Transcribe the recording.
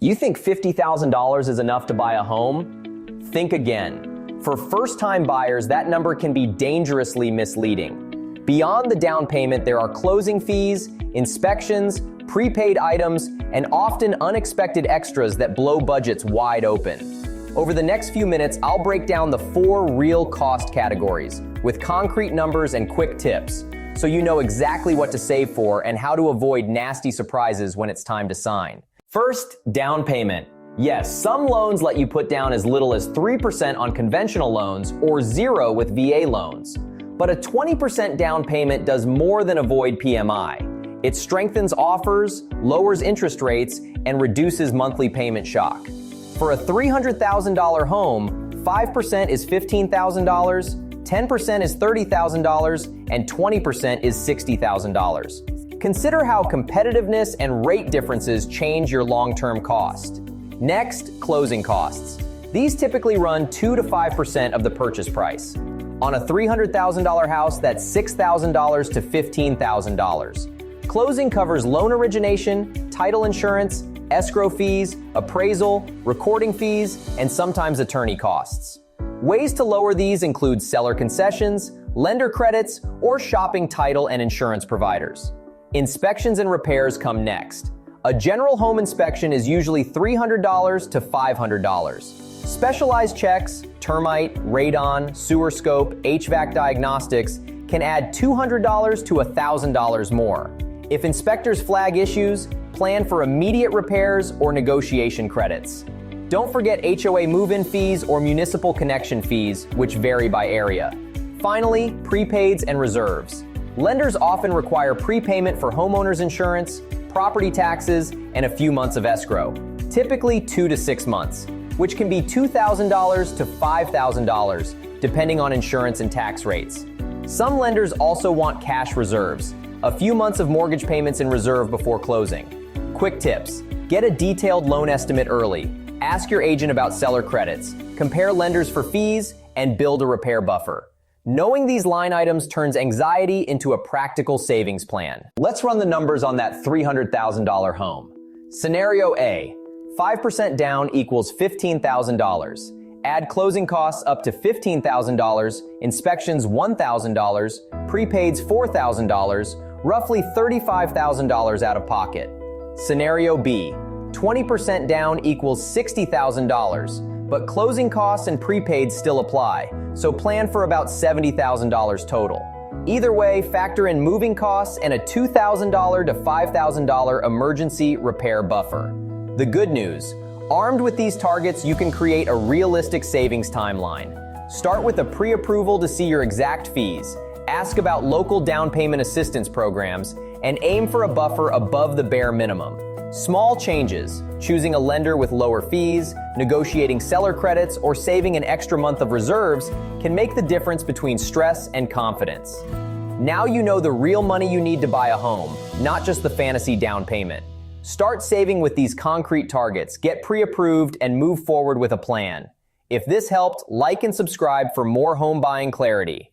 You think $50,000 is enough to buy a home? Think again. For first-time buyers, that number can be dangerously misleading. Beyond the down payment, there are closing fees, inspections, prepaid items, and often unexpected extras that blow budgets wide open. Over the next few minutes, I'll break down the 4 real cost categories with concrete numbers and quick tips, so you know exactly what to save for and how to avoid nasty surprises when it's time to sign. First, down payment. Yes, some loans let you put down as little as 3% on conventional loans or 0 with VA loans. But a 20% down payment does more than avoid PMI. It strengthens offers, lowers interest rates, and reduces monthly payment shock. For a $300,000 home, 5% is $15,000, 10% is $30,000, and 20% is $60,000. Consider how competitiveness and rate differences change your long-term cost. Next, closing costs. These typically run 2 to 5% of the purchase price. On a $300,000 house, that's $6,000 to $15,000. Closing covers loan origination, title insurance, escrow fees, appraisal, recording fees, and sometimes attorney costs. Ways to lower these include seller concessions, lender credits, or shopping title and insurance providers. Inspections and repairs come next. A general home inspection is usually $300 to $500. Specialized checks, termite, radon, sewer scope, HVAC diagnostics can add $200 to $1,000 more. If inspectors flag issues, plan for immediate repairs or negotiation credits. Don't forget HOA move-in fees or municipal connection fees, which vary by area. Finally, prepaids and reserves. Lenders often require prepayment for homeowners insurance, property taxes, and a few months of escrow, typically 2 to 6 months, which can be $2,000 to $5,000, depending on insurance and tax rates. Some lenders also want cash reserves, a few months of mortgage payments in reserve before closing. Quick tips: get a detailed loan estimate early, ask your agent about seller credits, compare lenders for fees, and build a repair buffer. Knowing these line items turns anxiety into a practical savings plan. Let's run the numbers on that $300,000 home. Scenario A, 5% down equals $15,000. Add closing costs up to $15,000, inspections $1,000, prepaids $4,000, roughly $35,000 out of pocket. Scenario B, 20% down equals $60,000. But closing costs and prepaids still apply, so plan for about $70,000 total. Either way, factor in moving costs and a $2,000 to $5,000 emergency repair buffer. The good news: armed with these targets, you can create a realistic savings timeline. Start with a pre-approval to see your exact fees, ask about local down payment assistance programs, and aim for a buffer above the bare minimum. Small changes, choosing a lender with lower fees, negotiating seller credits, or saving an extra month of reserves can make the difference between stress and confidence. Now you know the real money you need to buy a home, not just the fantasy down payment. Start saving with these concrete targets, get pre-approved, and move forward with a plan. If this helped, like and subscribe for more home buying clarity.